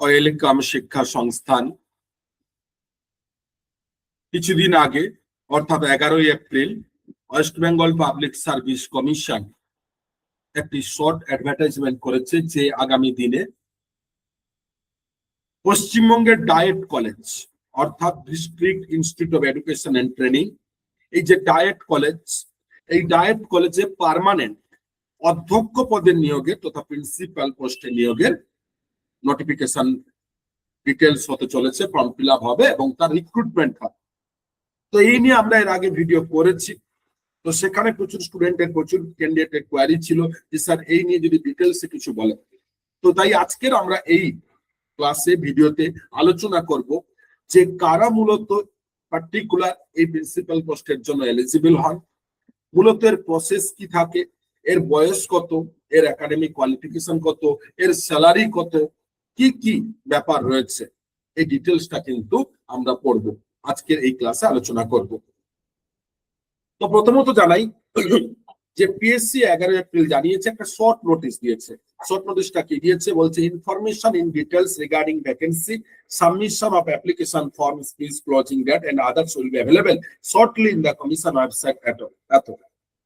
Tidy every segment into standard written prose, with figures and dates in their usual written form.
Welcome শিক্ষা সংস্থান কিছুদিন আগে অর্থাৎ 11ই April West Bengal public service commission একটি শর্ট অ্যাডভার্টাইজমেন্ট করেছে যে আগামী দিনে পশ্চিমবঙ্গের ডায়েট কলেজ অর্থাৎ district institute of education and training, এই যে ডায়েট কলেজ, এই ডায়েট কলেজে পার্মানেন্ট অধ্যক্ষ পদের নিয়োগের তথা প্রিন্সিপাল পোস্টে নিয়োগের নোটিফিকেশন ডিটেলস হতে চলেছে, ফর্ম ফিল আপ হবে এবং তার রিক্রুটমেন্ট হবে। তো এই নিয়ে আমরা এর আগে ভিডিও করেছি, তো সেখানে প্রচুর স্টুডেন্টের প্রচুর ক্যান্ডিডেটের কোয়ারি ছিল যে স্যার এই নিয়ে যদি ডিটেলসে কিছু বলেন। তো তাই আজকের আমরা এই ক্লাসে ভিডিওতে আলোচনা করব যে কারা মূলত পার্টিকুলার এই প্রিন্সিপাল পোস্টের জন্য এলিজিবল হন, মূলত এর প্রসেস কি থাকে, এর বয়স কত, এর একাডেমিক কোয়ালিফিকেশন কত, এর স্যালারি কত, কি কি ব্যাপার রয়েছে, এই ডিটেলসটা কিন্তু আমরা পড়ব, আজকের এই ক্লাসে আলোচনা করব। তো প্রথমত জানাই যে পিএসসি 11 এপ্রিল জানিয়েছে একটা শর্ট নোটিশ দিয়েছে। শর্ট নোটিশটা কি দিয়েছে বলছে, information in details regarding vacancy, submission of application forms, fees, closing date and others will be available shortly in the commission website এত।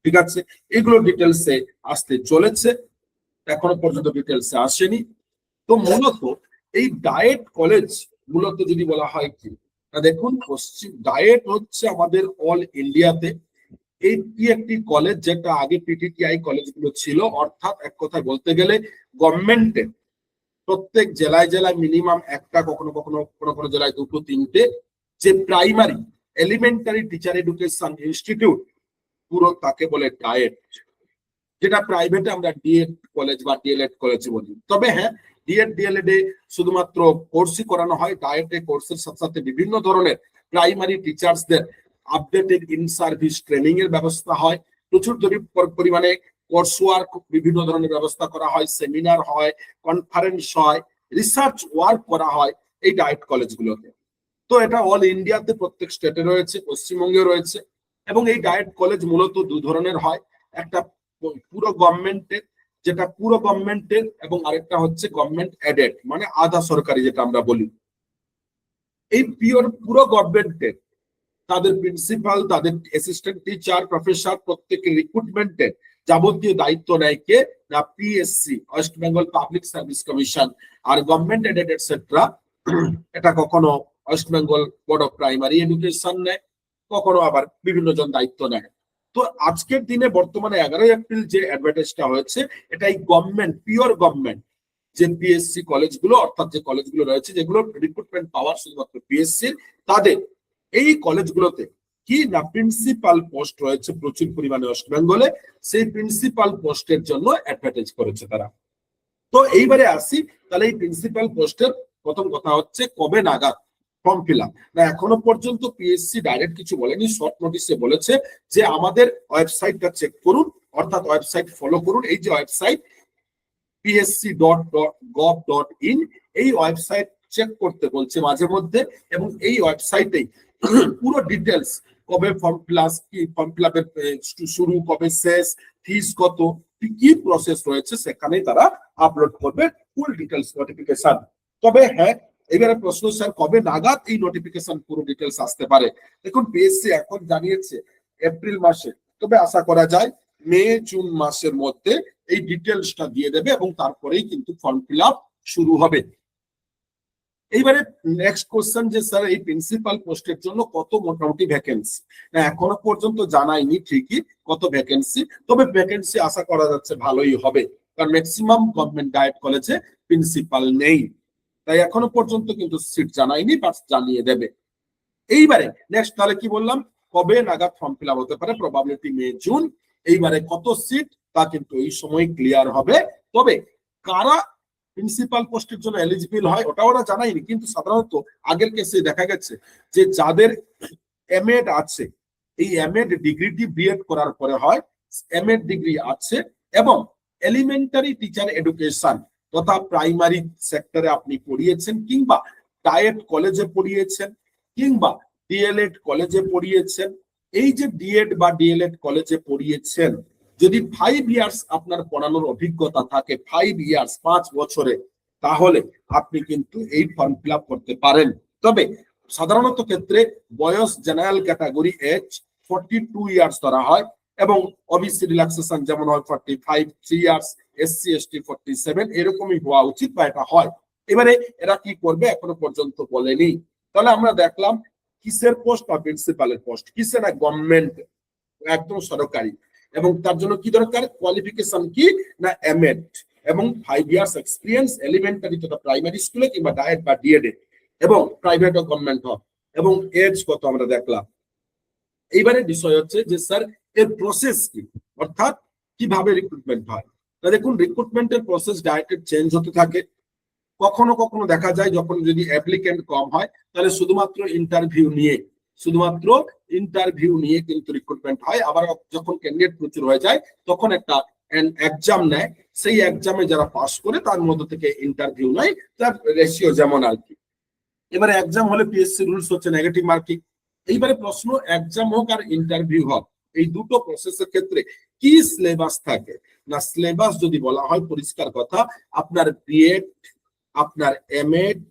ঠিক আছে, এগুলো ডিটেলসে আসতে চলেছে, এখনো পর্যন্ত ডিটেলসে আসেনি। তো মূলত এই ডায়েট কলেজ মূলত যদি বলা হয় কি, দেখুন পশ্চিম ডায়েট হচ্ছে আমাদের অল ইন্ডিয়াতে এইটি একটি কলেজ যেটা আগে পিটিটিআই কলেজগুলো ছিল, অর্থাৎ এক কথায় বলতে গেলে গভর্নমেন্টের প্রত্যেক জেলায় জেলায় মিনিমাম একটা, কখনো কখনো কোনো কোনো জেলায় দুটো তিনটে যে primary elementary teacher education institute, পুরো তাকে বলে ডায়েট, যেটা প্রাইভেটে আমরা ডিএড কলেজ বা ডিএলএড কলেজ বলি। তবে হ্যাঁ, ডিএড ডিএলএড এ শুধুমাত্র কোর্সই করানো হয়, ডায়েটে কোর্সের সাথে সাথে বিভিন্ন ধরনের প্রাইমারি টিচার্সদের আপডেটেড ইন সার্ভিস ট্রেনিং এর ব্যবস্থা হয়, প্রচুর পরিমাণে কোর্স ওয়ার্ক বিভিন্ন ধরনের ব্যবস্থা করা হয়, সেমিনার হয়, কনফারেন্স হয়, রিসার্চ ওয়ার্ক করা হয় এই ডায়েট কলেজগুলোতে। তো এটা অল ইন্ডিয়াতে প্রত্যেক স্টেটে রয়েছে, পশ্চিমবঙ্গে রয়েছে। এবং এই ডায়েট কলেজ মূলত দু ধরনের হয়, একটা পুরো গভর্নমেন্টের, যেটা পুরো গভর্নমেন্টের, এবং আরেকটা হচ্ছে গভর্নমেন্ট এডেড মানে আধা সরকারি যেটা আমরা বলি। এই পুরো গভর্নমেন্টের তাদের প্রিন্সিপাল, তাদের অ্যাসিস্ট্যান্ট টিচার, প্রফেসর প্রত্যেকের রিক্রুটমেন্টের যাবতীয় দায়িত্ব নেয় কে না PSC, West Bengal public service commission. আর গভর্নমেন্ট এডেড এটসেট্রা এটা কখনো West Bengal board of primary education নেয়, কখনো আবার বিভিন্ন জন দায়িত্ব নেয়। তো আজকের দিনে বর্তমানে 11 এপ্রিল যে অ্যাডভার্টাইজটা হয়েছে, এটাই গভর্নমেন্ট, পিওর গভর্নমেন্ট যে পিএসসি কলেজগুলো, অর্থাৎ যে কলেজগুলো রয়েছে যেগুলো রিক্রুটমেন্ট পাওয়ার শুধুমাত্র পিএসসি, তাদের এই কলেজগুলোতে কি না প্রিন্সিপাল পোস্ট রয়েছে প্রচুর পরিমাণে ওয়েস্ট বেঙ্গলে, সেই প্রিন্সিপাল পোস্টের জন্য অ্যাডভার্টাইজ করেছে তারা। তো এইবারে আসি, তাহলে এই প্রিন্সিপাল পোস্টের প্রথম কথা হচ্ছে কবে নাগাদ ফর্ম ফিল আপ। না এখনো পর্যন্ত পিএসসি ডাইরেক্ট কিছু বলেনি, শর্ট নোটিশে বলেছে যে আমাদের ওয়েবসাইটটা চেক করুন, অর্থাৎ ওয়েবসাইট ফলো করুন। এই যে ওয়েবসাইট psc.gov.in, এই ওয়েবসাইট চেক করতে বলছে মাঝে মধ্যে, এবং এই ওয়েবসাইটেই পুরো ডিটেলস, কবে ফর্ম ফিল আপের শুরু, কবে শেষ, ফিস কত, কি প্রসেস রয়েছে সেখানে তারা আপলোড করবে ফুল ডিটেলস নোটিফিকেশন। তবে হ্যাঁ, এবারে প্রশ্ন, স্যার কবে নাগাদ এই নোটিফিকেশন পুরো ডিটেলস আসতে পারে? দেখুন পিএসসি এখন জানিয়েছে এপ্রিল মাসে, তবে আশা করা যায় মে জুন মাসের মধ্যে এই ডিটেলসটা দিয়ে দেবে এবং তারপরেই কিন্তু ফর্ম ফিল আপ শুরু হবে। এইবারে নেক্সট কোশ্চেন যে স্যার এই প্রিন্সিপাল পোস্টের জন্য কত মোটামুটি ভ্যাকেন্সি? না এখনো পর্যন্ত জানায়নি ঠিকই কত ভ্যাকেন্সি, তবে ভ্যাকেন্সি আশা করা যাচ্ছে ভালোই হবে, কারণ ম্যাক্সিমাম গভর্নমেন্ট ডায়েট কলেজে প্রিন্সিপাল নেই, তাই এখনো পর্যন্ত কিন্তু সিট জানায়নি, বাট জানিয়ে দেবে। এইবারে নেক্সট তাহলে কি বললাম, কবে নাগাদ ফর্ম ফিল আপ হতে পারে? Probability May June. এইবারে কত সিট তা কিন্তু এই সময় ক্লিয়ার হবে। তবে কারা প্রিন্সিপাল পোস্টের জন্য এলিজিবল হয় ওটা ওরা জানায়নি, কিন্তু সাধারণত আগের কেসে দেখা গেছে যে যাদের এমএড আছে, এই এমএড ডিগ্রিটি বিএড করার পরে হয়, এমএড ডিগ্রি আছে এবং এলিমেন্টারি টিচার এডুকেশন তথা প্রাইমারি সেক্টরে আপনি পড়িয়েছেন, কিংবা ডায়েট কলেজে পড়িয়েছেন, কিংবা ডিএলএড কলেজে পড়িয়েছেন। এই যে ডিএড বা ডিএলএড কলেজে পড়িয়েছেন, যদি 5 ইয়ার্স আপনার পড়ানোর অভিজ্ঞতা থাকে, 5 ইয়ার্স 5 বছরে, তাহলে আপনি কিন্তু এই ফর্ম ফিল আপ করতে পারেন। তবে সাধারণত ক্ষেত্রে বয়স জেনারেল ক্যাটাগরি এজ 42 ইয়ার্স ধরা হয় এবং ওবিসি রিল্যাক্সেশন যেমন হয় 45 3 ইয়ার্স, এসসি এসটি 47, এরকমই হওয়া উচিত বা এটা হয়। এবারে এরা কি করবে এখনো পর্যন্ত বলেনি। তাহলে আমরা দেখলাম কিসের পোস্ট বা প্রিন্সিপালের পোস্ট, কিসের না গভর্নমেন্ট, একদম সরকারি, এবং তার জন্য কি দরকার, কোয়ালিফিকেশন কি না এমএড এবং 5 ইয়ার্স এক্সপিরিয়েন্স এলিমেন্টারি তথা প্রাইমারি স্কুলে কিংবা ডায়েট বা ডিএড এবং প্রাইভেট ও গভর্নমেন্ট হোক, এবং এজ কত আমরা দেখলাম। এইবারে বিষয় হচ্ছে যে স্যার এর প্রসেস কি, অর্থাৎ কিভাবে রিক্রুটমেন্ট হয়। তা দেখুন, রিক্রুটমেন্টের প্রসেস ডায়েটের চেঞ্জ হতে থাকে। কখনো কখনো দেখা যায় যখন যদি অ্যাপ্লিকেন্ট কম হয় তাহলে শুধুমাত্র ইন্টারভিউ নিয়ে কিন্তু রিক্রুটমেন্ট হয়। আবার যখন ক্যান্ডিডেট প্রচুর হয়ে যায় তখন একটা এক্সাম নেয়, সেই এক্সামে যারা পাস করে তার মধ্যে থেকে ইন্টারভিউ নেয়, তার রেশিও যেমন আর কি। এবারে এক্সাম হলে পিএসসি রুলস হচ্ছে নেগেটিভ মার্কিং। এইবারে প্রশ্ন, এক্সাম হোক আর ইন্টারভিউ হোক, এই দুটো প্রসেসের ক্ষেত্রে কি সিলেবাস থাকে না, সিলেবাস যদি বলা হয় পরিষ্কার কথা, আপনার বিএড, আপনার এমএড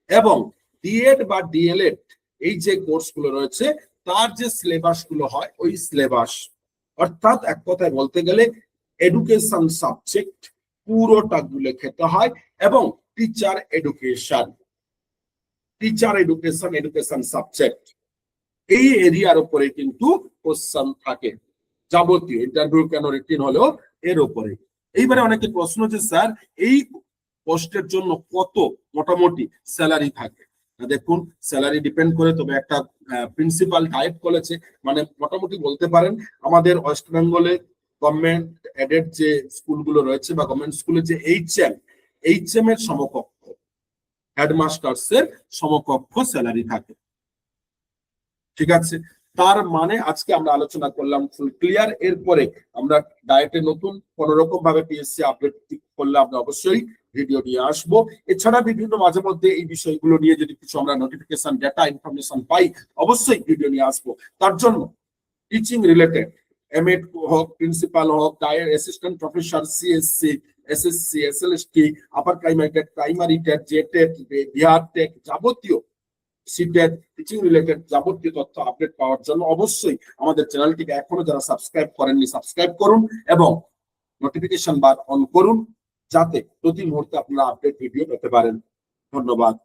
এবং ডিএড বা ডিএলএড এই যে কোর্সগুলো রয়েছে তার যে সিলেবাস গুলো হয় ওই সিলেবাস, অর্থাৎ এক কথায় বলতে গেলে এডুকেশন সাবজেক্ট পুরোটা গুলো খেতে হয় এবং টিচার এডুকেশন সাবজেক্ট এই এরিয়ার উপরে কিন্তু কোশ্চেন থাকে যাবতীয়, ইন্টারভিউ কেন রিটিন হলেও এর উপরে। এইবারে অনেকে প্রশ্ন যে স্যার এই পোস্টের জন্য কত মোটামুটি স্যালারি থাকে। দেখুন, স্যালারি ডিপেন্ড করে, তবে একটা প্রিন্সিপাল ডায়েট কলেজে মানে মোটামুটি বলতে পারেন আমাদের ওয়েস্ট বেঙ্গলে গভর্নমেন্ট এডেড যে স্কুলগুলো রয়েছে বা গভর্নমেন্ট স্কুলের যে এইচএম এর সমকক্ষ, হেডমাস্টার্স এর সমকক্ষ স্যালারি থাকে। ঠিক আছে, তার মানে আজকে আমরা আলোচনা করলাম ফুল ক্লিয়ার। এরপরে আমরা ডায়েটে নতুন কোন রকম ভাবে পিএসসি আপডেট করলে আমরা অবশ্যই ভিডিও নিয়ে আসবো। এছাড়া বিভিন্ন মাঝে মধ্যে এই বিষয়গুলো নিয়ে যদি কিছু আমরা নোটিফিকেশন ডেটা ইনফরমেশন পাই অবশ্যই ভিডিও নিয়ে আসবো। তার জন্য টিচিং রিলেটেড এমএড হোক, প্রিন্সিপাল হোক, DIET assistant professor, CSC, SSC, SLST, upper primary TET, JTET, Bihar TET, যাবতীয় সিটেট টিচিং রিলেটেড যাবতীয় তথ্য আপডেট পাওয়ার জন্য অবশ্যই আমাদের চ্যানেলটিকে এখনো যারা সাবস্ক্রাইব করেননি সাবস্ক্রাইব করুন এবং নোটিফিকেশন বার অন করুন, যাতে প্রতি মুহূর্তে আপনারা আপডেট ভিডিও পেতে পারেন। ধন্যবাদ।